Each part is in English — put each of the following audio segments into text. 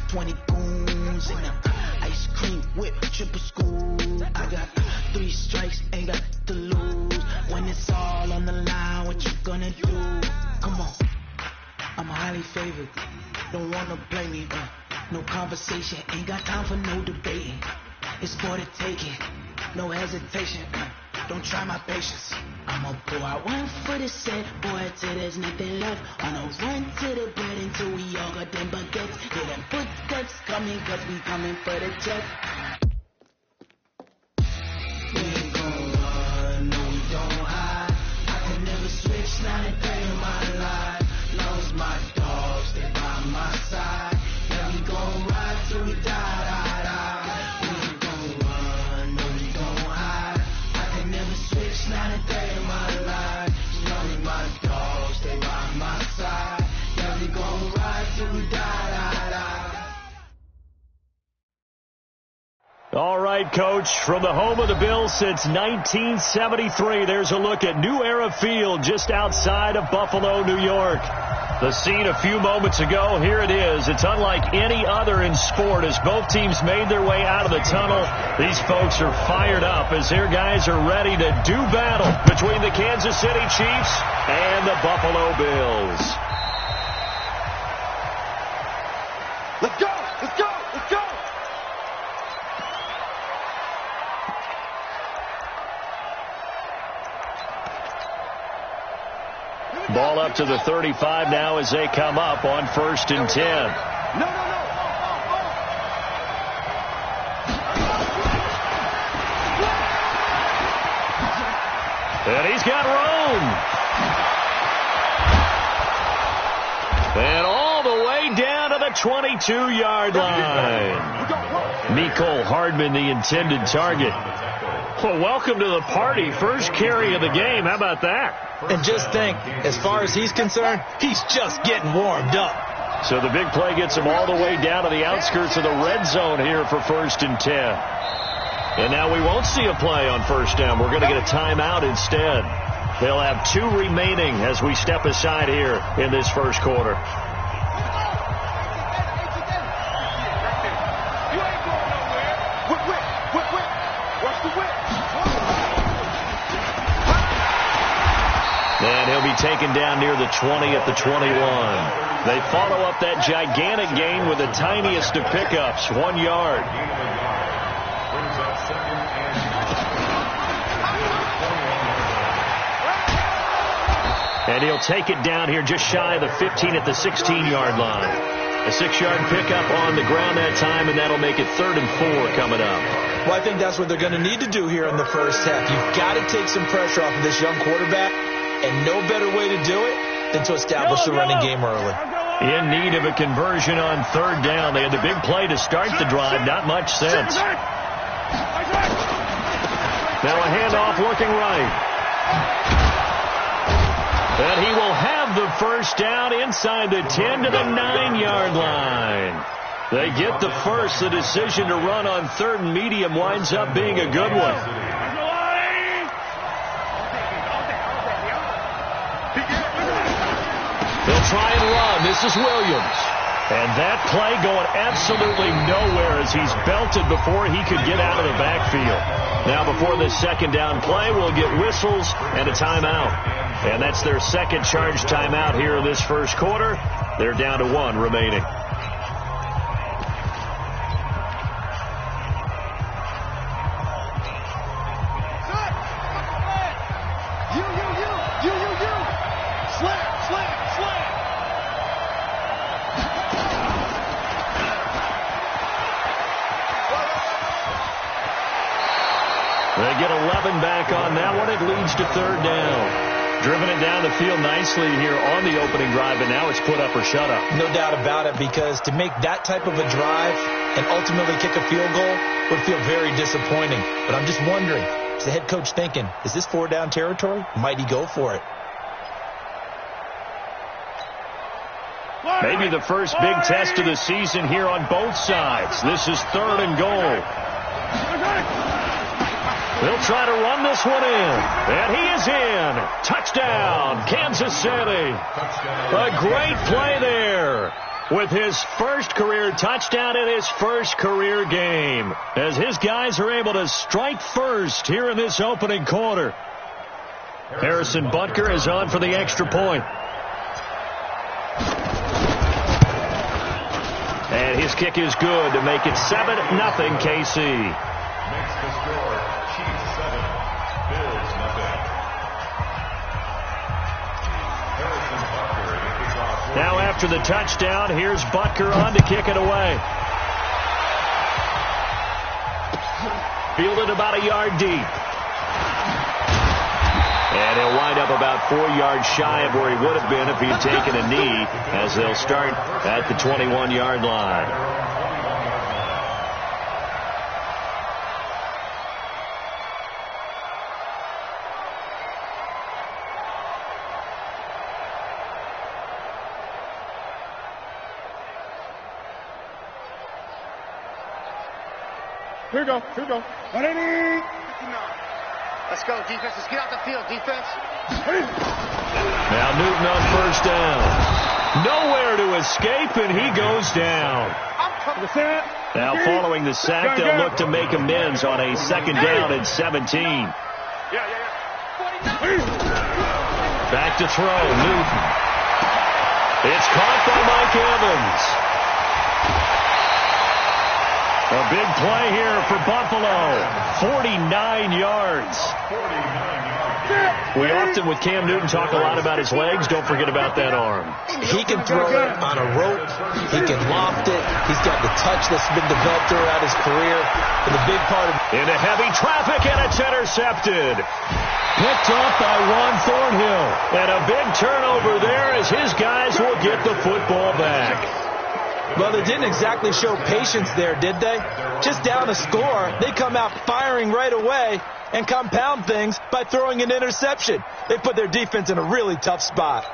20 goons and ice cream whip, triple school. I got 3 strikes, ain't got to lose. When it's all on the line, what you gonna do? Come on, I'm highly favored. Don't wanna blame me, no conversation, ain't got time for no debating. It's for the taking, no hesitation. Don't try my patience. I'ma pour out one for the set, boy, till there's nothing left. On a run to the bread until we all got them baguettes. Hear them footsteps coming, cause we coming for the check. We ain't gon' run, no we don't hide. I can never switch, not a day in my life. Long as my dogs stay by my side. Yeah, we gon' ride till we die. Not a day in my life. Long as my dogs stay by my side. Yeah, we gon' ride till we die. All right, Coach, from the home of the Bills since 1973, there's a look at New Era Field just outside of Buffalo, New York. The scene a few moments ago, here it is. It's unlike any other in sport as both teams made their way out of the tunnel. These folks are fired up as their guys are ready to do battle between the Kansas City Chiefs and the Buffalo Bills. Let's go! Let's go! Let's go! Ball up to the 35 now as they come up on 1st and 10. No. And he's got room. And all the way down to the 22-yard line. Mecole Hardman, the intended target. Well, welcome to the party. First carry of the game. How about that? And just think, as far as he's concerned, he's just getting warmed up. So the big play gets him all the way down to the outskirts of the red zone here for 1st and 10. And now we won't see a play on 1st down. We're going to get a timeout instead. They'll have 2 remaining as we step aside here in this first quarter. And he'll be taken down near the 20 at the 21. They follow up that gigantic gain with the tiniest of pickups, 1 yard. And he'll take it down here just shy of the 15 at the 16-yard line. A 6-yard pickup on the ground that time, and that'll make it 3rd and 4 coming up. Well, I think that's what they're going to need to do here in the first half. You've got to take some pressure off of this young quarterback, and no better way to do it than to establish the running game early. In need of a conversion on 3rd down. They had the big play to start the drive. Not much sense. Now a handoff looking right. And he will have the first down inside the 10 to the 9-yard line. They get the first. The decision to run on 3rd and medium winds up being a good one. They'll try and run. This is Williams. And that play going absolutely nowhere as he's belted before he could get out of the backfield. Now before this 2nd down play, we'll get whistles and a timeout. And that's their 2nd charge timeout here in this first quarter. They're down to 1 remaining. They get 11 back on that one. It leads to 3rd down. Driven it down the field nicely here on the opening drive, and now it's put up or shut up. No doubt about it, because to make that type of a drive and ultimately kick a field goal would feel very disappointing. But I'm just wondering, is the head coach thinking, is this 4-down territory? Might he go for it? Maybe the first big test of the season here on both sides. This is 3rd and goal. They'll try to run this one in. And he is in. Touchdown, Kansas City. A great play there. with his first career touchdown in his first career game, as his guys are able to strike first here in this opening quarter. Harrison Butker is on for the extra point. And his kick is good to make it 7-0 KC. Makes the score Chiefs 7, Bills 0. Now after the touchdown, here's Butker on to kick it away. Fielded about a yard deep. And he'll wind up about 4 yards shy of where he would have been if he'd taken a knee, as they'll start at the 21-yard line. Here we go. Here we go. Let's go, defense. Let's get out the field, defense. Now Newton on first down. Nowhere to escape, and he goes down. Now following the sack, they'll look to make amends on a second down at 17. Back to throw, Newton. It's caught by Mike Evans. A big play here for Buffalo. 49 yards. We often, with Cam Newton, talk a lot about his legs. Don't forget about that arm. He can throw it on a rope. He can loft it. He's got the touch that's been developed throughout his career. And the big part of into heavy traffic, and it's intercepted. Picked off by Ron Thornhill. And a big turnover there as his guys will get the football back. Well, they didn't exactly show patience there, did they? Just down a score, they come out firing right away and compound things by throwing an interception. They put their defense in a really tough spot.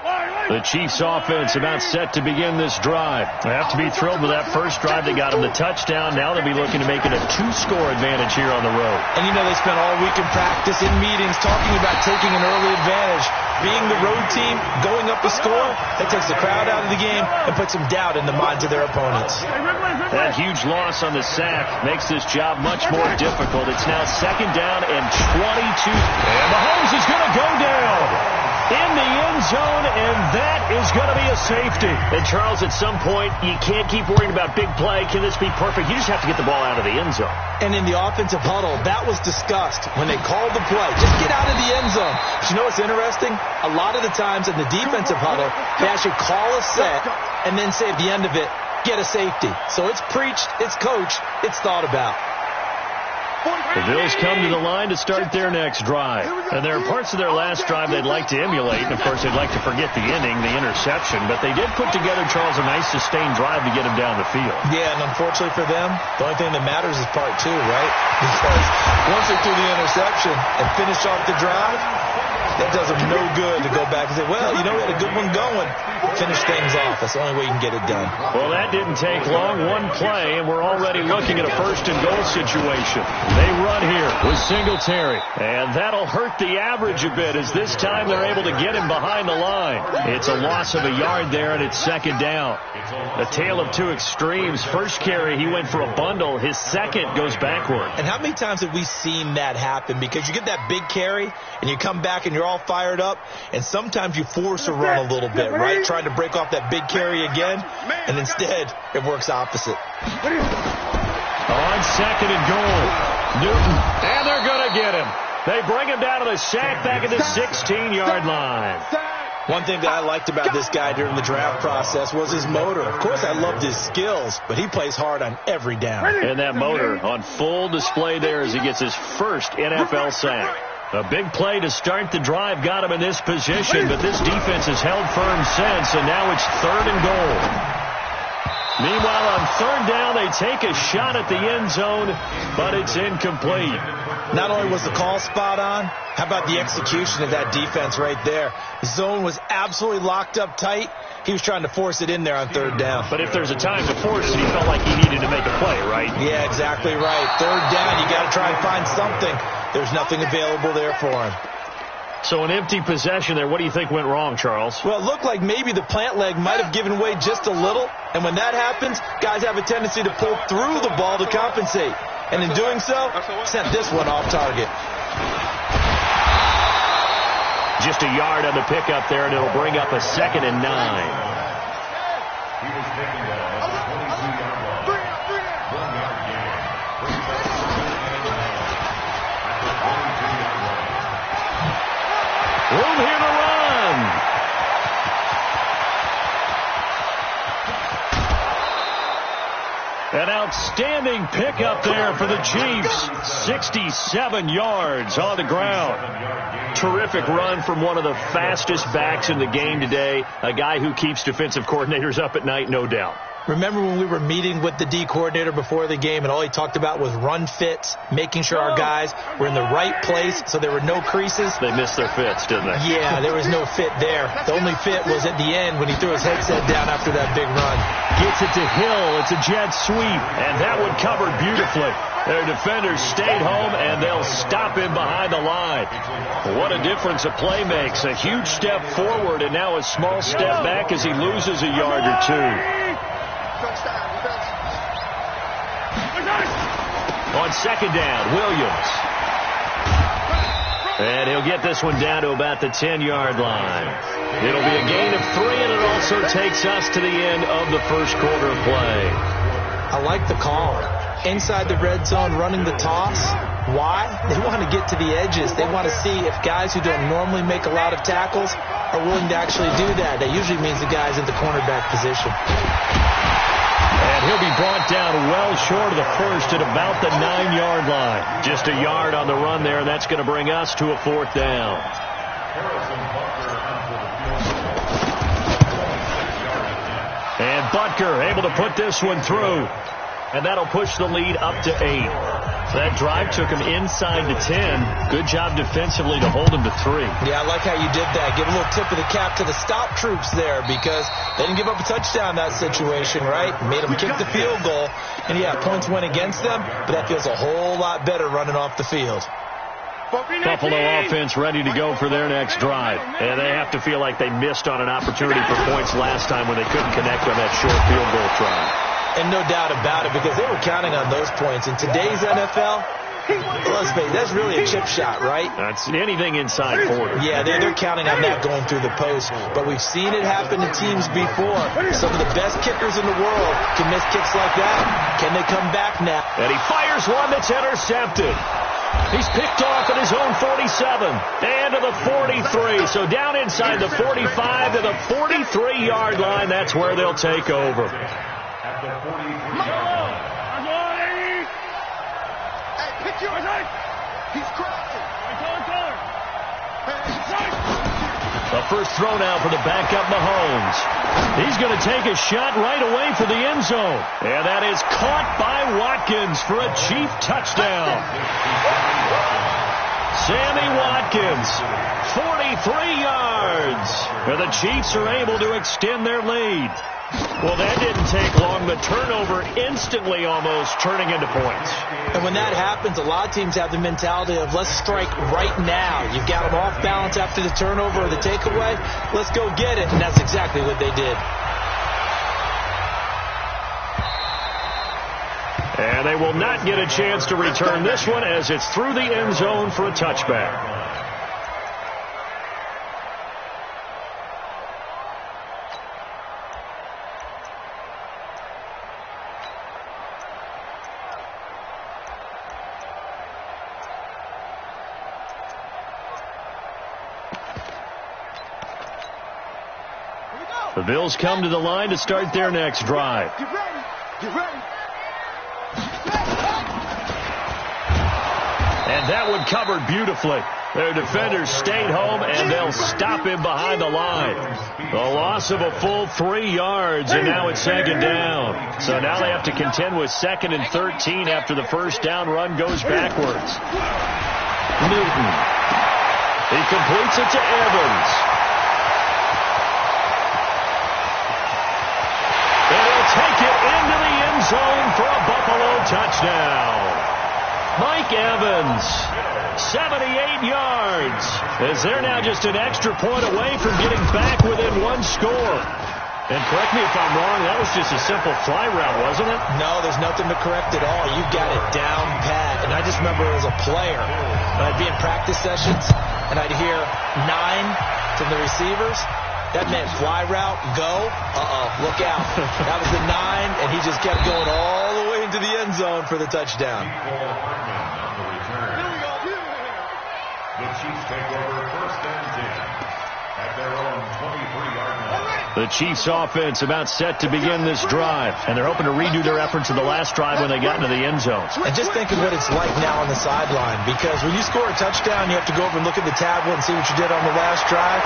The Chiefs offense about set to begin this drive. They have to be thrilled with that first drive. They got them the touchdown. Now they'll be looking to make it a 2-score advantage here on the road. And you know, they spent all week in practice, in meetings, talking about taking an early advantage. Being the road team, going up a score, that takes the crowd out of the game and puts some doubt in the minds of their opponents. That huge loss on the sack makes this job much more difficult. It's now second down and 22. And Mahomes is going to go down in the end zone, and that is going to be a safety. And Charles, at some point, you can't keep worrying about big play. Can this be perfect? You just have to get the ball out of the end zone. And in the offensive huddle, that was discussed when they called the play. Just get out of the end zone. But you know what's interesting? A lot of the times in the defensive huddle, they actually call a set and then say at the end of it, get a safety. So it's preached, it's coached, it's thought about. The Bills come to the line to start their next drive. And there are parts of their last drive they'd like to emulate. And, of course, they'd like to forget the inning, the interception. But they did put together, Charles, a nice sustained drive to get him down the field. Yeah, and unfortunately for them, the only thing that matters is part 2, right? Because once they threw the interception and finished off the drive, that does them no good to go back and say, well, you know, we had a good one going. Finish things off. That's the only way you can get it done. Well, that didn't take long. One play, and we're already looking at a first-and-goal situation. They run here with Singletary. And that'll hurt the average a bit, as this time they're able to get him behind the line. It's a loss of a yard there, and it's second down. A tale of two extremes. First carry, he went for a bundle. His second goes backward. And how many times have we seen that happen? Because you get that big carry, and you come back and you're all fired up, and sometimes you force a run a little bit, right? Trying to break off that big carry again, and instead it works opposite. On second and goal, Newton, and they're going to get him. They bring him down to the sack back at the 16-yard line. One thing that I liked about this guy during the draft process was his motor. Of course, I loved his skills, but he plays hard on every down. And that motor on full display there as he gets his first NFL sack. A big play to start the drive got him in this position, but this defense has held firm since, and now it's third and goal. Meanwhile, on third down, they take a shot at the end zone, but it's incomplete. Not only was the call spot on, how about the execution of that defense right there? The zone was absolutely locked up tight. He was trying to force it in there on third down. But if there's a time to force it, he felt like he needed to make a play, right? Yeah, exactly right. Third down, you got to try and find something. There's nothing available there for him. So an empty possession there. What do you think went wrong, Charles? Well, it looked like maybe the plant leg might have given way just a little. And when that happens, guys have a tendency to pull through the ball to compensate. And in doing so, sent this one off target. Just a yard on the pickup there, and it'll bring up a 2nd and 9. He was taken down at the 22-yard line. 1-yard gain. Brings up 2nd and 9 at the 22-yard line. Room here to run. An outstanding pickup there for the Chiefs. 67 yards on the ground. Terrific run from one of the fastest backs in the game today. A guy who keeps defensive coordinators up at night, no doubt. Remember when we were meeting with the D coordinator before the game and all he talked about was run fits, making sure our guys were in the right place so there were no creases? They missed their fits, didn't they? Yeah, there was no fit there. The only fit was at the end when he threw his headset down after that big run. Gets it to Hill. It's a jet sweep, and that one covered beautifully. Their defenders stayed home, and they'll stop him behind the line. What a difference a play makes. A huge step forward, and now a small step back as he loses a yard or two. On 2nd down, Williams. And he'll get this one down to about the 10-yard line. It'll be a gain of 3, and it also takes us to the end of the first quarter of play. I like the call. Inside the red zone, running the toss. Why? They want to get to the edges. They want to see if guys who don't normally make a lot of tackles are willing to actually do that. That usually means the guy's in the cornerback position. And he'll be brought down well short of the first at about the 9-yard line. Just a yard on the run there, and that's going to bring us to a 4th down. And Butker able to put this one through. And that'll push the lead up to 8. So that drive took him inside the 10. Good job defensively to hold him to 3. Yeah, I like how you did that. Give a little tip of the cap to the stop troops there because they didn't give up a touchdown in that situation, right? Made them kick the field goal. And, yeah, points went against them, but that feels a whole lot better running off the field. Buffalo offense ready to go for their next drive. And they have to feel like they missed on an opportunity for points last time when they couldn't connect on that short field goal try. And no doubt about it, because they were counting on those points. In today's NFL, let's face it, that's really a chip shot, right? That's anything inside 40. Yeah, they're counting on that going through the post. But we've seen it happen to teams before. Some of the best kickers in the world can miss kicks like that. Can they come back now? And he fires one that's intercepted. He's picked off at his own 47 and to the 43. So down inside the 45 to the 43-yard line. That's where they'll take over. At the 43-yard line. Hey, pick your head. He's crouching. The first throw now for the backup Mahomes. He's going to take a shot right away for the end zone. And that is caught by Watkins for a Chief touchdown. Sammy Watkins, 43 yards. And the Chiefs are able to extend their lead. Well, that didn't take long. The turnover instantly almost turning into points. And when that happens, a lot of teams have the mentality of let's strike right now. You've got them off balance after the turnover or the takeaway. Let's go get it. And that's exactly what they did. And they will not get a chance to return this one as it's through the end zone for a touchback. The Bills come to the line to start their next drive. Get ready. Get ready. And that one covered beautifully. Their defenders stayed home, and they'll stop him behind the line. The loss of a full 3 yards, and now it's 2nd down. So now they have to contend with 2nd and 13 after the first down run goes backwards. Newton. He completes it to Evans. And he'll take it into the end zone for a Buffalo touchdown. Mike Evans, 78 yards, as they're now just an extra point away from getting back within one score. And correct me if I'm wrong, that was just a simple fly route, wasn't it? No, there's nothing to correct at all. You got it down pat. And I just remember as a player, when I'd be in practice sessions, and I'd hear 9 from the receivers. That meant fly route, go, look out. That was the 9, and he just kept going all the way into the end zone for the touchdown. The Chiefs take over 1st and 10 at their own 23-yard line. The Chiefs offense about set to begin this drive, and they're hoping to redo their efforts in the last drive when they got into the end zone. And just think of what it's like now on the sideline, because when you score a touchdown, you have to go over and look at the tablet and see what you did on the last drive.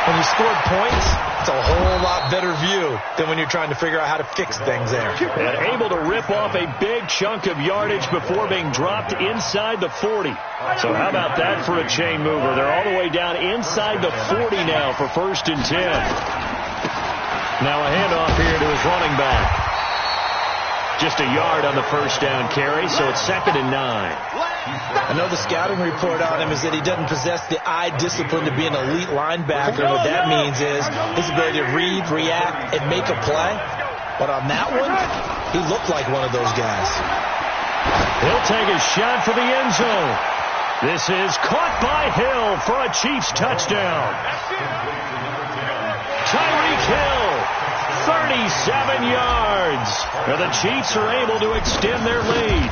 When you scored points, it's a whole lot better view than when you're trying to figure out how to fix things there. And able to rip off a big chunk of yardage before being dropped inside the 40. So how about that for a chain mover? They're all the way down inside the 40 now for 1st and 10. Now a handoff here to his running back. Just a yard on the first down carry, so it's 2nd and 9. I know the scouting report on him is that he doesn't possess the eye discipline to be an elite linebacker. What that means is his ability to read, react, and make a play. But on that one, he looked like one of those guys. He'll take a shot for the end zone. This is caught by Hill for a Chiefs touchdown. Tyreek Hill, 37 yards. And the Chiefs are able to extend their lead.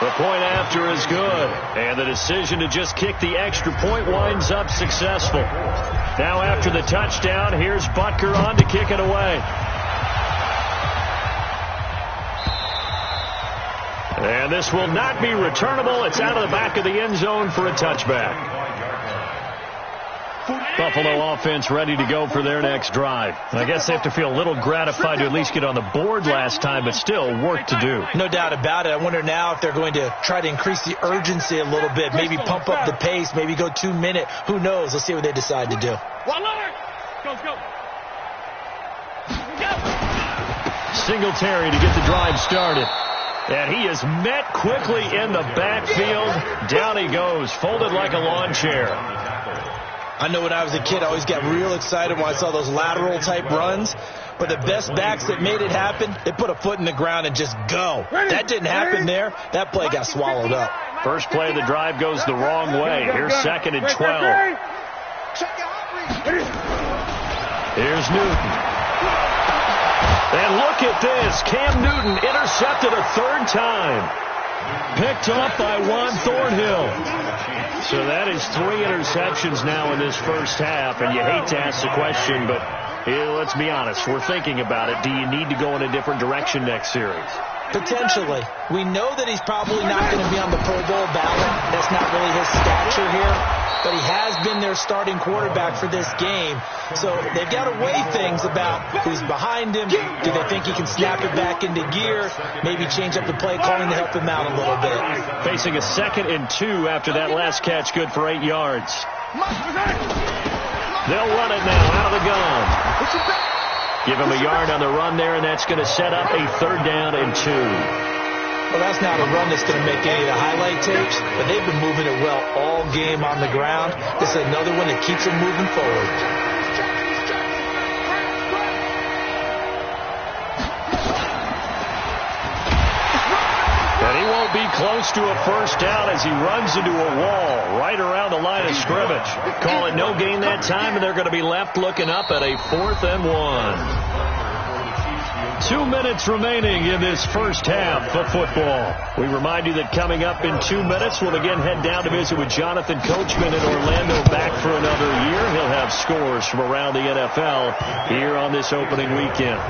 The point after is good, and the decision to just kick the extra point winds up successful. Now after the touchdown, here's Butker on to kick it away. And this will not be returnable. It's out of the back of the end zone for a touchback. Buffalo offense ready to go for their next drive. And I guess they have to feel a little gratified to at least get on the board last time, but still work to do. No doubt about it. I wonder now if they're going to try to increase the urgency a little bit, maybe pump up the pace, maybe go 2 minute. Who knows? Let's see what they decide to do. Go. Singletary to get the drive started. And he is met quickly in the backfield. Down he goes, folded like a lawn chair. I know when I was a kid, I always got real excited when I saw those lateral-type runs. But the best backs that made it happen, they put a foot in the ground and just go. That didn't happen there. That play got swallowed up. First play of the drive goes the wrong way. Here's 2nd and 12. Here's Newton. And look at this. Cam Newton intercepted a 3rd time. Picked off by Juan Thornhill. So that is 3 interceptions now in this first half. And you hate to ask the question, but let's be honest. We're thinking about it. Do you need to go in a different direction next series? Potentially. We know that he's probably not going to be on the Pro Bowl ballot. That's not really his stature here. But he has been their starting quarterback for this game. So they've got to weigh things about who's behind him. Do they think he can snap it back into gear? Maybe change up the play calling to help him out a little bit. Facing a 2nd and 2 after that last catch, good for 8 yards. They'll run it now out of the gun. Give him a yard on the run there, and that's going to set up a 3rd down and 2. Well, that's not a run that's going to make any of the highlight tapes, but they've been moving it well all game on the ground. This is another one that keeps them moving forward. And he won't be close to a 1st down as he runs into a wall right around the line of scrimmage. Call it no gain that time, and they're going to be left looking up at a 4th and 1. 2 minutes remaining in this first half of football. We remind you that coming up in 2 minutes, we'll again head down to visit with Jonathan Coachman in Orlando, back for another year. He'll have scores from around the NFL here on this opening weekend.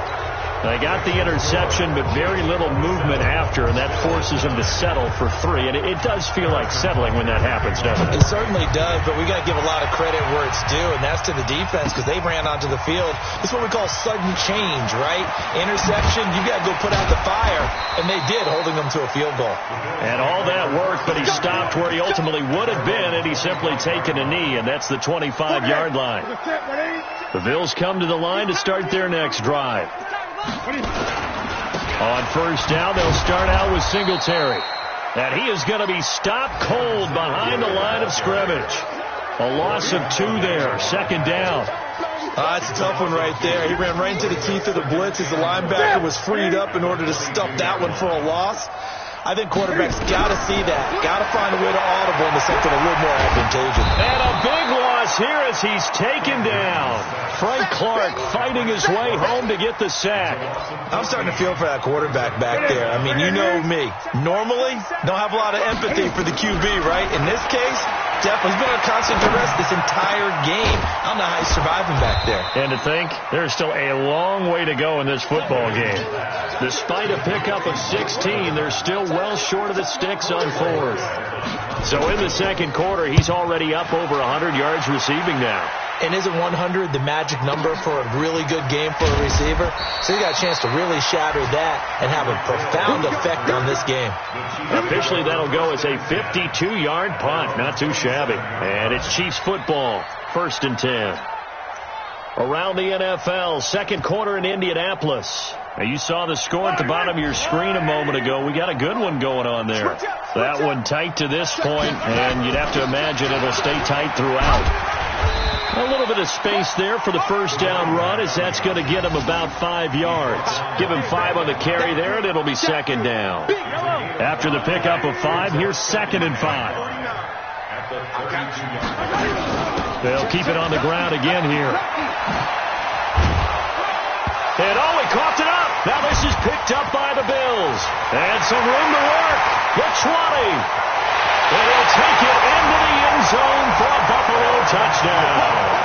They got the interception, but very little movement after, and that forces them to settle for 3. And it does feel like settling when that happens, doesn't it? It certainly does, but we got to give a lot of credit where it's due, and that's to the defense, because they ran onto the field. It's what we call sudden change, right? Interception, you got to go put out the fire, and they did, holding them to a field goal. And all that worked, but he stopped where he ultimately would have been, and he's simply taken a knee, and that's the 25-yard line. The Bills come to the line to start their next drive. On first down, they'll start out with Singletary. And he is going to be stopped cold behind the line of scrimmage. A loss of 2 there. Second down. It's a tough one right there. He ran right into the teeth of the blitz as the linebacker was freed up in order to stuff that one for a loss. I think quarterbacks got to see that. Got to find a way to audible into something a little more advantageous. And a big loss here as he's taken down. Frank Clark fighting his way home to get the sack. I'm starting to feel for that quarterback back there. I mean, you know me. Normally, don't have a lot of empathy for the QB, right? In this case, definitely. He's been on constant duress this entire game. I don't know how he's surviving back there. And to think, there's still a long way to go in this football game. Despite a pickup of 16, they're still well short of the sticks on fourth. So in the second quarter, he's already up over 100 yards receiving now. And isn't 100 the magic number for a really good game for a receiver? So he got a chance to really shatter that and have a profound effect on this game. Officially, that'll go as a 52-yard punt. Not too shabby. And it's Chiefs football. 1st and 10. Around the NFL, second quarter in Indianapolis. Now, you saw the score at the bottom of your screen a moment ago. We got a good one going on there. That one tight to this point, and you'd have to imagine it'll stay tight throughout. A little bit of space there for the first down run, as that's going to get him about 5 yards. Give him 5 on the carry there, and it'll be second down. After the pickup of 5, here's 2nd and 5. They'll keep it on the ground again here. And he coughed it up. Now this is picked up by the Bills. And some room to work. The 20. And he'll take it into the end zone for a Buffalo touchdown.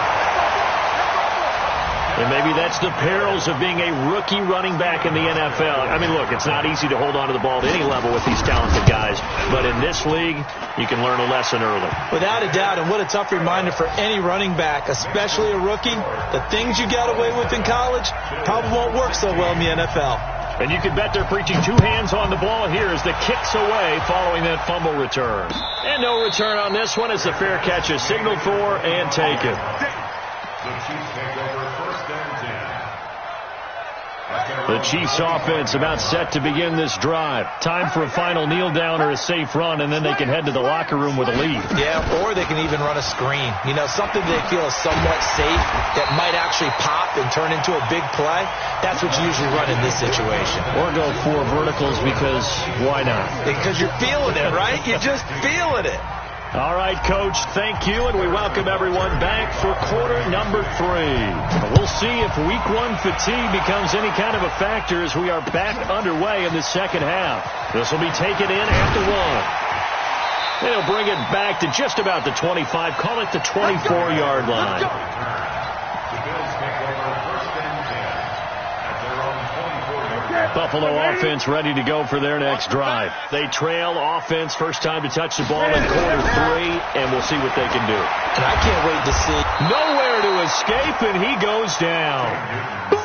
And maybe that's the perils of being a rookie running back in the NFL. I mean, look, it's not easy to hold on to the ball at any level with these talented guys. But in this league, you can learn a lesson early. Without a doubt, and what a tough reminder for any running back, especially a rookie. The things you got away with in college probably won't work so well in the NFL. And you can bet they're preaching 2 hands on the ball here as the kick's away following that fumble return. And no return on this one as the fair catch is signaled for and taken. The Chiefs take over 1st and 10. The Chiefs offense about set to begin this drive. Time for a final kneel down or a safe run, and then they can head to the locker room with a lead. Yeah, or they can even run a screen. You know, something they feel is somewhat safe that might actually pop and turn into a big play. That's what you usually run in this situation. Or go 4 verticals because why not? Because you're feeling it, right? You're just feeling it. All right, Coach, thank you, and we welcome everyone back for quarter number 3. We'll see if week 1 fatigue becomes any kind of a factor as we are back underway in the second half. This will be taken in at the 1. They'll bring it back to just about the 25, call it the 24-yard line. The Bills take over 1st and 10 at their own 24-yard line. Buffalo offense ready to go for their next drive. They trail offense, first time to touch the ball in quarter 3, and we'll see what they can do. And I can't wait to see. Nowhere to escape, and he goes down.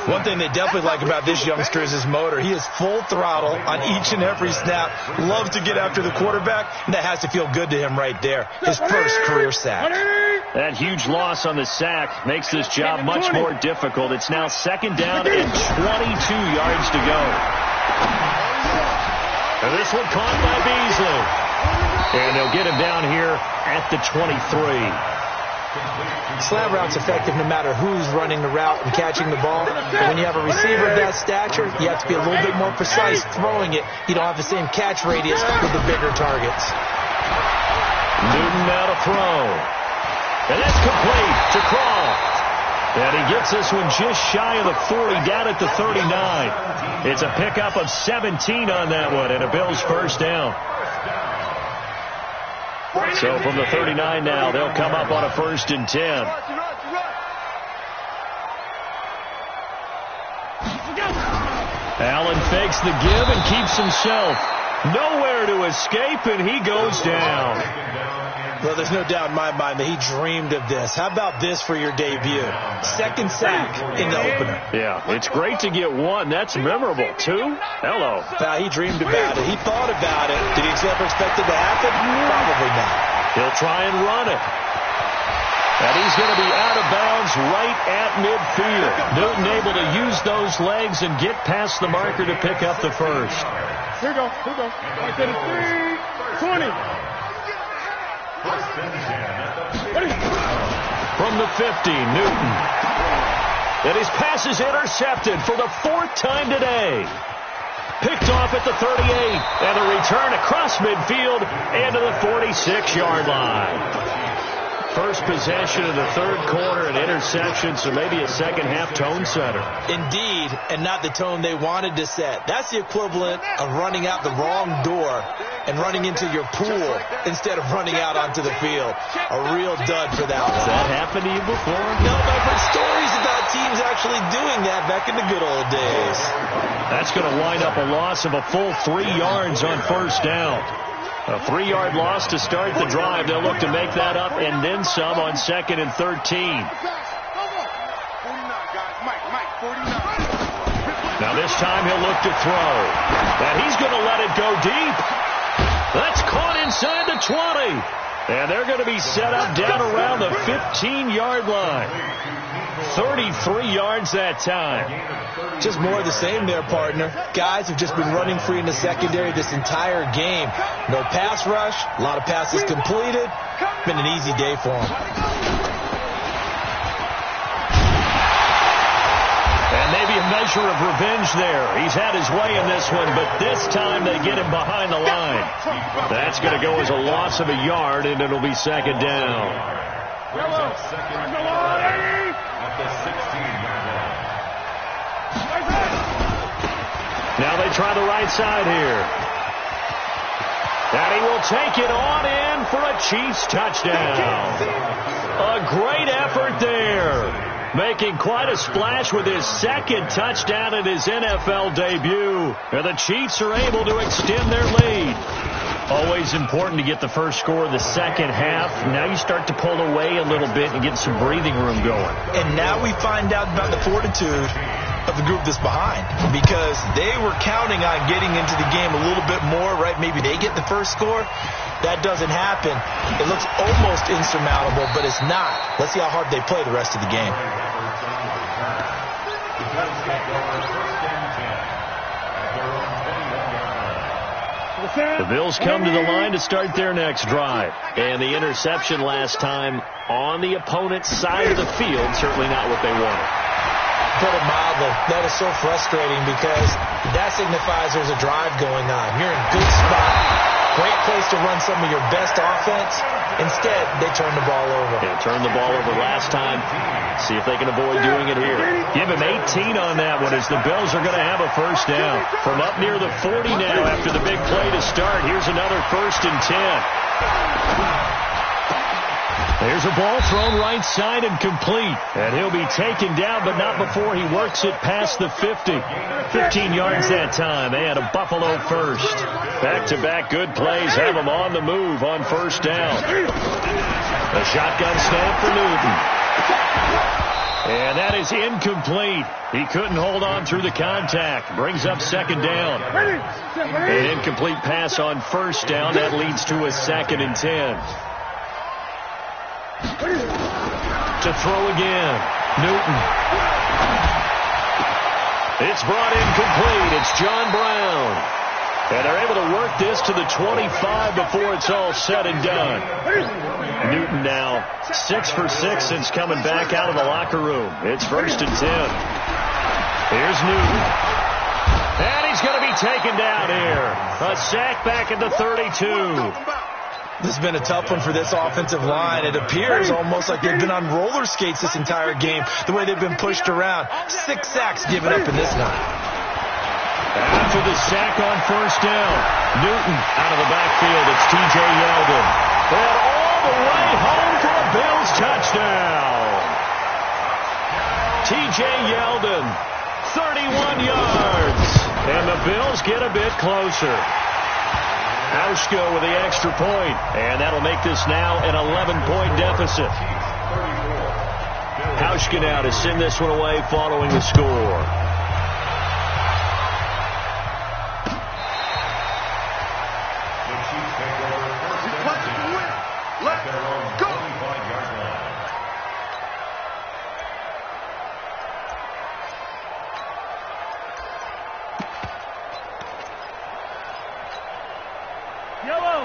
One thing they definitely like about this youngster is his motor. He is full throttle on each and every snap. Loves to get after the quarterback, and that has to feel good to him right there. His first career sack. That huge loss on the sack makes this job much more difficult. It's now 2nd down and 22 yards to go. And this one caught by Beasley. And they'll get him down here at the 23. Slant route's effective no matter who's running the route and catching the ball. But when you have a receiver of that stature, you have to be a little bit more precise throwing it. You don't have the same catch radius with the bigger targets. Newton now to throw. And that's complete to Croft. And he gets this one just shy of the 40, down at the 39. It's a pickup of 17 on that one, and a Bills first down. So from the 39 now, they'll come up on a 1st and 10. Allen fakes the give and keeps himself. Nowhere to escape, and he goes down. Well, there's no doubt in my mind that he dreamed of this. How about this for your debut? 2nd sack in the opener. Yeah, it's great to get 1. That's memorable. 2? Hello. He dreamed about it. He thought about it. Did he ever expect it to happen? Probably not. He'll try and run it. And he's going to be out of bounds right at midfield. Newton able to use those legs and get past the marker to pick up the first. Here we go. Right to the 3, 20. From the 50, Newton. And his pass is intercepted for the 4th time today. Picked off at the 38, and a return across midfield and to the 46-yard line. First possession of the 3rd quarter, an interception, so maybe a second-half tone setter. Indeed, and not the tone they wanted to set. That's the equivalent of running out the wrong door and running into your pool instead of running out onto the field. A real dud for that one. Has that happened to you before? No, but I've heard stories about teams actually doing that back in the good old days. That's going to wind up a loss of a full 3 yards on first down. A 3-yard loss to start the drive. They'll look to make that up and then some on 2nd and 13. Now this time he'll look to throw. And he's going to let it go deep. That's caught inside the 20. And they're going to be set up down around the 15-yard line. 33 yards that time. Just more of the same there, partner. Guys have just been running free in the secondary this entire game. No pass rush, a lot of passes completed. Been an easy day for them. And maybe a measure of revenge there. He's had his way in this one, but this time they get him behind the line. That's going to go as a loss of a yard, and it'll be 2nd down. Now they try the right side here. And he will take it on in for a Chiefs touchdown. A great effort there. Making quite a splash with his 2nd touchdown in his NFL debut. And the Chiefs are able to extend their lead. Always important to get the first score of the second half. Now you start to pull away a little bit and get some breathing room going. And now we find out about the fortitude of the group that's behind, because they were counting on getting into the game a little bit more, right? Maybe they get the first score. That doesn't happen. It looks almost insurmountable, but it's not. Let's see how hard they play the rest of the game. The Bills come to the line to start their next drive. And the interception last time on the opponent's side of the field, certainly not what they wanted. Put it mildly, that is so frustrating because that signifies there's a drive going on. You're in a good spot. Great place to run some of your best offense. Instead, they turn the ball over. Yeah, turned the ball over last time. See if they can avoid doing it here. Give him 18 on that one as the Bills are going to have a first down. From up near the 40 now after the big play to start. Here's another 1st and 10. There's a ball thrown right side and complete. And he'll be taken down, but not before he works it past the 50. 15 yards that time, and a Buffalo first. Back-to-back good plays have him on the move on first down. A shotgun snap for Newton. And that is incomplete. He couldn't hold on through the contact. Brings up 2nd down. An incomplete pass on first down. That leads to a 2nd and 10. To throw again. Newton. It's brought in complete. It's John Brown. And they're able to work this to the 25 before it's all said and done. Newton now 6 for 6 since coming back out of the locker room. It's 1st and 10. Here's Newton. And he's going to be taken down here. A sack back at the 32. This has been a tough one for this offensive line. It appears almost like they've been on roller skates this entire game, the way they've been pushed around. 6 sacks given up in this night. After the sack on first down, Newton out of the backfield. It's T.J. Yeldon. And all the way home for a Bills touchdown. T.J. Yeldon, 31 yards. And the Bills get a bit closer. Hauschka with the extra point, and that'll make this now an 11-point deficit. Hauschka now to send this one away following the score.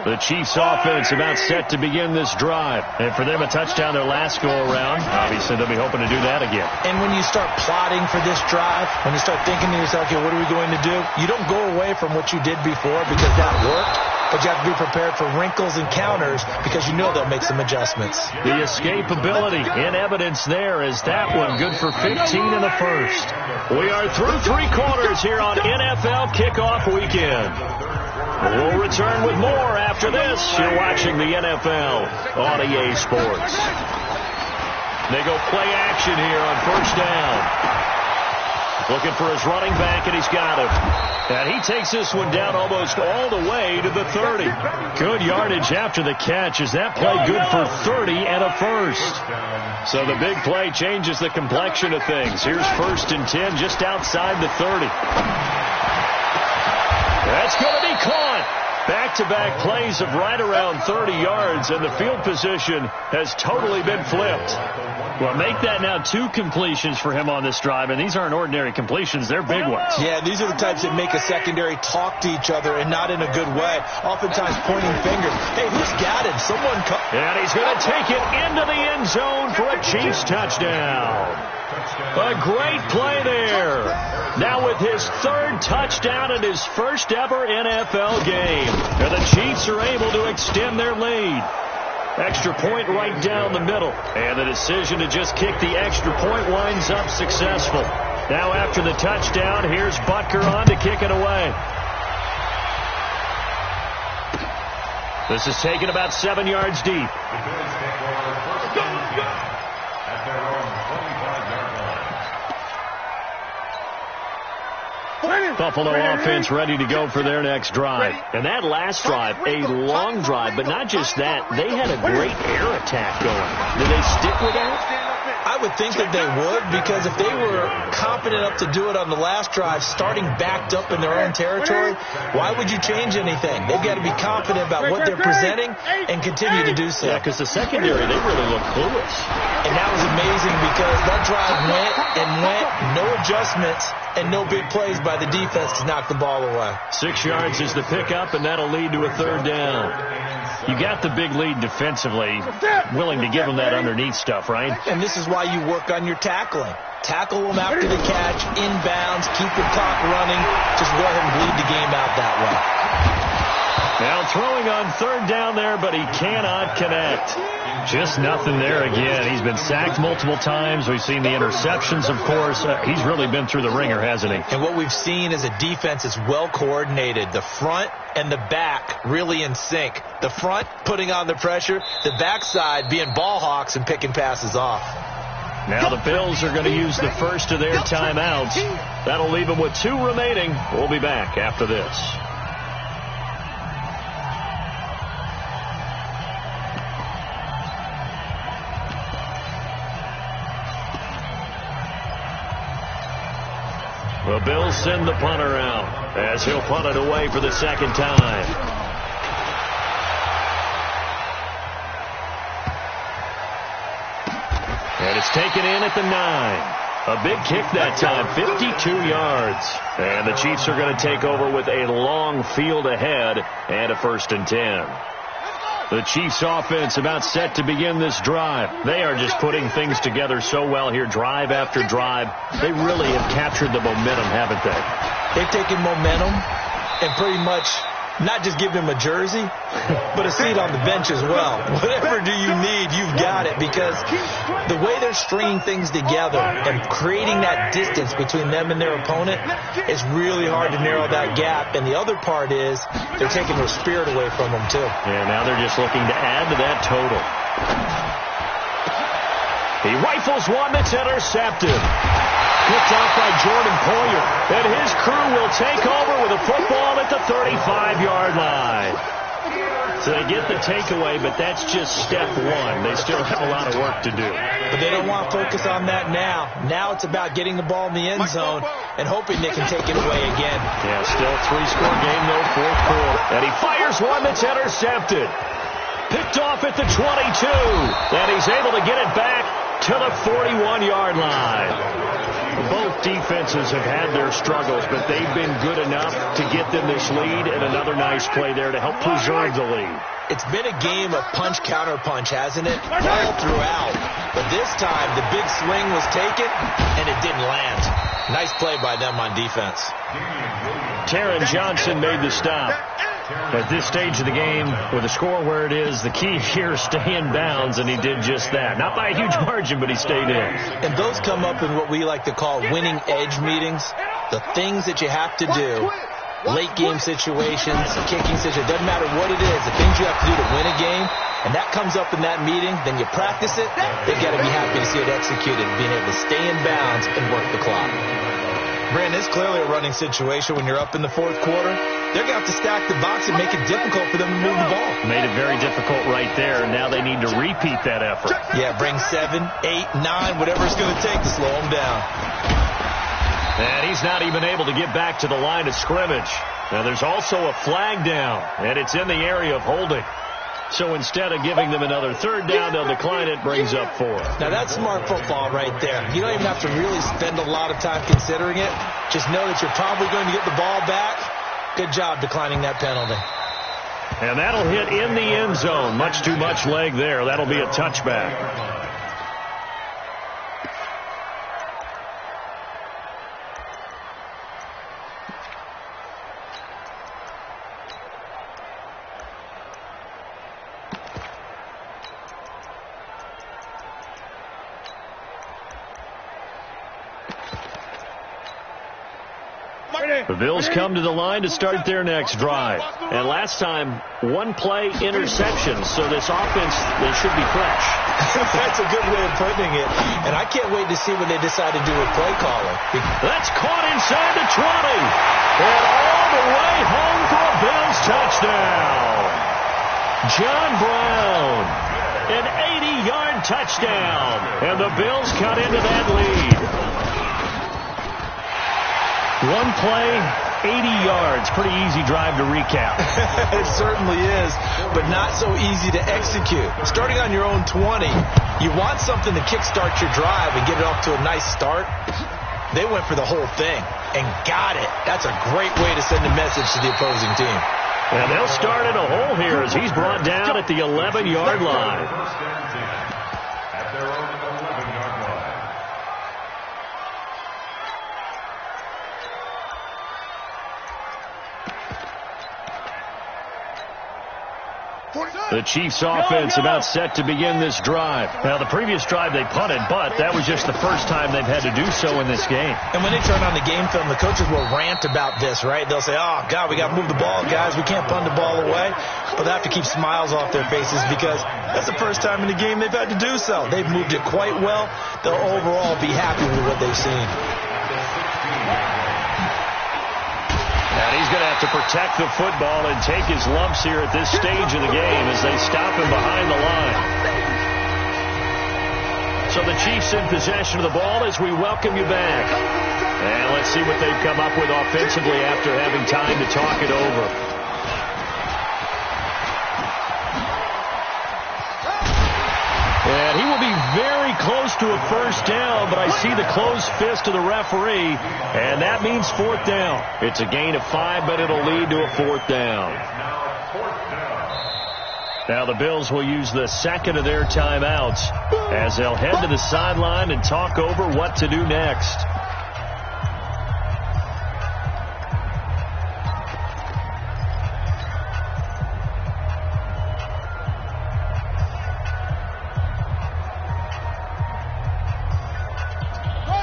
The Chiefs offense about set to begin this drive. And for them, a touchdown their last go-around. Obviously, they'll be hoping to do that again. And when you start plotting for this drive, when you start thinking to yourself, okay, what are we going to do? You don't go away from what you did before because that worked. But you have to be prepared for wrinkles and counters because you know they'll make some adjustments. The escapability in evidence there is that one good for 15 in the first. We are through 3 quarters here on NFL Kickoff Weekend. We'll return with more after this. You're watching the NFL on EA Sports. They go play action here on first down. Looking for his running back, and he's got him. And he takes this one down almost all the way to the 30. Good yardage after the catch as that play good for 30 and a first. So the big play changes the complexion of things. Here's 1st and 10 just outside the 30. That's going to be caught. Back-to-back plays of right around 30 yards, and the field position has totally been flipped. Well, make that now 2 completions for him on this drive, and these aren't ordinary completions. They're big ones. Yeah, these are the types that make a secondary talk to each other and not in a good way. Oftentimes pointing fingers. Hey, who's got him? Someone come. And he's going to take it into the end zone for a Chiefs touchdown. A great play there. Now with his 3rd touchdown in his first ever NFL game. And the Chiefs are able to extend their lead. Extra point right down the middle. And the decision to just kick the extra point winds up successful. Now after the touchdown, here's Butker on to kick it away. This is taken about 7 yards deep. Buffalo offense ready to go for their next drive. And that last drive, a long drive, but not just that. They had a great air attack going. Did they stick with that? I would think that they would, because if they were confident enough to do it on the last drive, starting backed up in their own territory, why would you change anything? They've got to be confident about what they're presenting and continue to do so. Yeah, because the secondary, they really look clueless. And that was amazing because that drive went and went, no adjustments, and no big plays by the defense to knock the ball away. 6 yards is the pickup, and that'll lead to a 3rd down. You got the big lead defensively, willing to give them that underneath stuff, right? And this is why you work on your tackling. Tackle them after the catch, inbounds, keep the clock running. Just go ahead and bleed the game out that way. Now throwing on 3rd down there, but he cannot connect. Just nothing there again. He's been sacked multiple times. We've seen the interceptions, of course. He's really been through the ringer, hasn't he? And what we've seen is a defense that's well coordinated. The front and the back really in sync. The front putting on the pressure, the backside being ball hawks and picking passes off. Now the Bills are going to use the first of their timeouts. That'll leave them with 2 remaining. We'll be back after this. The Bills send the punter out as he'll punt it away for the 2nd time. And it's taken in at the 9. A big kick that time, 52 yards. And the Chiefs are going to take over with a long field ahead and a 1st and 10. The Chiefs offense about set to begin this drive. They are just putting things together so well here, drive after drive. They really have captured the momentum, haven't they? They've taken momentum and pretty much not just give him a jersey, but a seat on the bench as well. Whatever do you need, you've got it, because the way they're stringing things together and creating that distance between them and their opponent, it's really hard to narrow that gap. And the other part is they're taking their spirit away from them, too. Yeah, now they're just looking to add to that total. He rifles one that's intercepted. Picked off by Jordan Poyer. And his crew will take over with a football at the 35-yard line. So they get the takeaway, but that's just step 1. They still have a lot of work to do. But they don't want to focus on that now. Now it's about getting the ball in the end zone and hoping they can take it away again. Yeah, still 3-score game, though, 4th quarter. And he fires one that's intercepted. Picked off at the 22. And he's able to get it back to the 41-yard line. Both defenses have had their struggles, but they've been good enough to get them this lead, and another nice play there to help preserve the lead. It's been a game of punch-counter-punch, hasn't it? All throughout. But this time, the big swing was taken, and it didn't land. Nice play by them on defense. Taron Johnson made the stop. At this stage of the game, with the score where it is, the key here is stay in bounds, and he did just that. Not by a huge margin, but he stayed in. And those come up in what we like to call winning edge meetings. The things that you have to do, late game situations, kicking situations, doesn't matter what it is, the things you have to do to win a game, and that comes up in that meeting, then you practice it, they've got to be happy to see it executed, being able to stay in bounds and work the clock. Brandon, it's clearly a running situation when you're up in the fourth quarter. They're going to have to stack the box and make it difficult for them to move the ball. Made it very difficult right there, and now they need to repeat that effort. Yeah, bring 7, 8, 9, whatever it's going to take to slow them down. And he's not even able to get back to the line of scrimmage. Now there's also a flag down, and it's in the area of holding. So instead of giving them another third down, they'll decline it, brings up 4. Now that's smart football right there. You don't even have to really spend a lot of time considering it. Just know that you're probably going to get the ball back. Good job declining that penalty. And that'll hit in the end zone. Much too much leg there. That'll be a touchback. The Bills come to the line to start their next drive. And last time, one play interception. So this offense, they should be fresh. That's a good way of putting it. And I can't wait to see what they decide to do with play calling. That's caught inside the 20. And all the way home for a Bills touchdown. John Brown. An 80-yard touchdown. And the Bills cut into that lead. One play, 80 yards. Pretty easy drive to recap. It certainly is, but not so easy to execute. Starting on your own 20, you want something to kickstart your drive and get it off to a nice start. They went for the whole thing and got it. That's a great way to send a message to the opposing team. And they'll start in a hole here as he's brought down at the 11-yard line. At their own 11-yard line. The Chiefs offense about set to begin this drive. Now, the previous drive they punted, but that was just the first time they've had to do so in this game. And when they turn on the game film, the coaches will rant about this, right? They'll say, oh, God, we got to move the ball, guys. We can't punt the ball away. But they have to keep smiles off their faces because that's the first time in the game they've had to do so. They've moved it quite well. They'll overall be happy with what they've seen. And he's going to have to protect the football and take his lumps here at this stage of the game as they stop him behind the line. So the Chiefs in possession of the ball as we welcome you back. And let's see what they've come up with offensively after having time to talk it over. And he will be very close to a first down, but I see the closed fist of the referee, and that means 4th down. It's a gain of 5, but it'll lead to a 4th down. Now the Bills will use the second of their timeouts as they'll head to the sideline and talk over what to do next.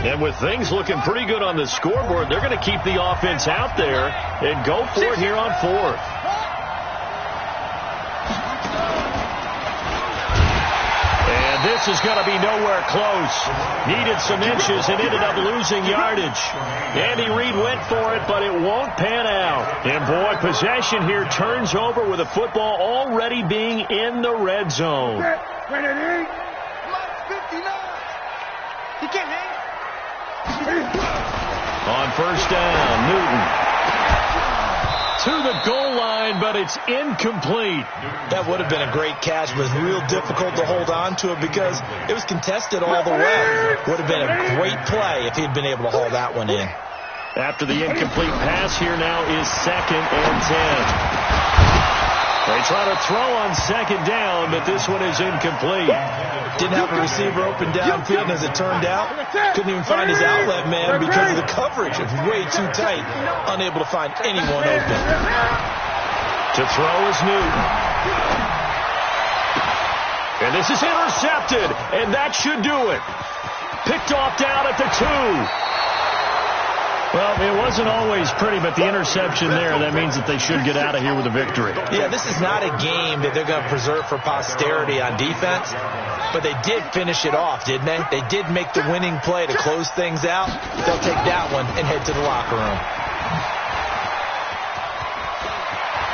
And with things looking pretty good on the scoreboard, they're going to keep the offense out there and go for it here on 4th. And this is going to be nowhere close. Needed some inches and ended up losing yardage. Andy Reid went for it, but it won't pan out. And boy, possession here turns over with the football already being in the red zone. He can't hang. On first down, Newton to the goal line reception, but it's incomplete. That would have been a great catch, but it's real difficult to hold on to it because it was contested all the way. Would have been a great play if he'd been able to haul that one in. After the incomplete pass, here now is 2nd and 10. They try to throw on 2nd down, but this one is incomplete. Didn't have a receiver open downfield, and as it turned out, couldn't even find his outlet man because of the coverage. It was way too tight, unable to find anyone open. To throw is Newton. And this is intercepted, and that should do it. Picked off down at the 2. Well, it wasn't always pretty, but the interception there, that means that they should get out of here with a victory. Yeah, this is not a game that they're going to preserve for posterity on defense, but they did finish it off, didn't they? They did make the winning play to close things out. They'll take that one and head to the locker room.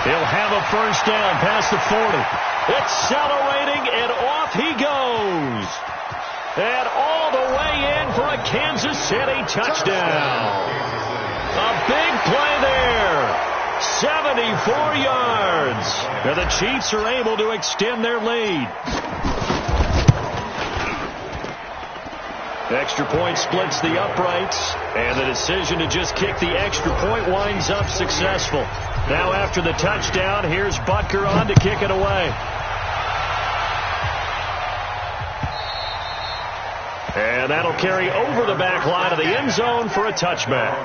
He'll have a first down past the 40. Accelerating, and off he goes. And all the way in for a Kansas City touchdown. A big play there. 74 yards. And the Chiefs are able to extend their lead. Extra point splits the uprights. And the decision to just kick the extra point winds up successful. Now after the touchdown, here's Butker on to kick it away. And that'll carry over the back line of the end zone for a touchback.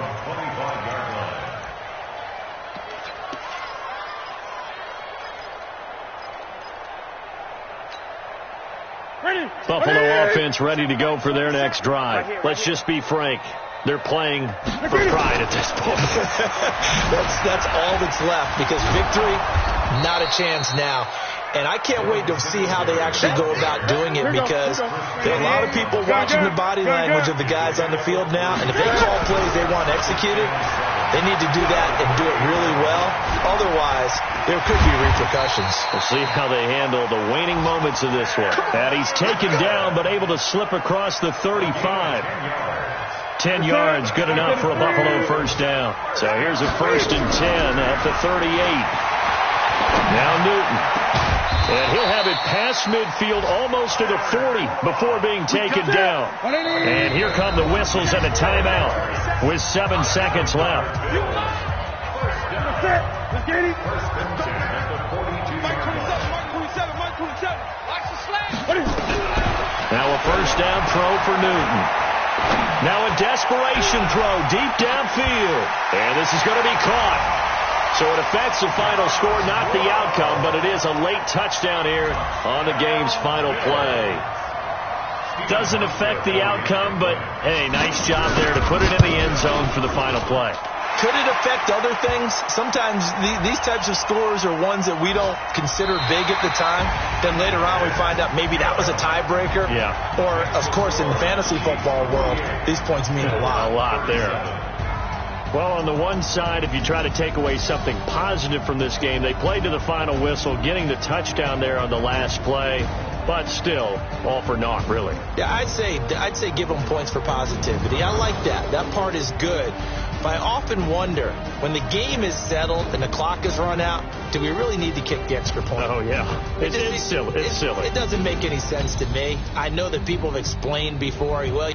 Buffalo offense ready to go for their next drive. Let's just be frank. They're playing for pride at this point. That's all that's left because victory, not a chance now. And I can't wait to see how they actually go about doing it because there are a lot of people watching the body language of the guys on the field now. And if they call plays they want executed, they need to do that and do it really well. Otherwise, there could be repercussions. We'll see how they handle the waning moments of this one. And he's taken down but able to slip across the 35. 10 yards, good enough for a Buffalo first down. So here's a 1st and 10 at the 38. Now Newton. And he'll have it past midfield almost to the 40 before being taken down. And here come the whistles and a timeout with 7 seconds left. Now a first down throw for Newton. Now a desperation throw deep downfield. And this is going to be caught. So it affects the final score, not the outcome, but it is a late touchdown here on the game's final play. Doesn't affect the outcome, but, hey, nice job there to put it in the end zone for the final play. Could it affect other things? Sometimes these types of scores are ones that we don't consider big at the time. Then later on we find out maybe that was a tiebreaker. Yeah. Or, of course, in the fantasy football world, these points mean a lot. A lot there. Well, on the one side, if you try to take away something positive from this game, they played to the final whistle, getting the touchdown there on the last play, but still, all for naught, really. Yeah, I'd say give them points for positivity. I like that. That part is good. But I often wonder, when the game is settled and the clock is run out, do we really need to kick the extra point? Oh, yeah. It's silly. It's silly. It doesn't make any sense to me. I know that people have explained before, well,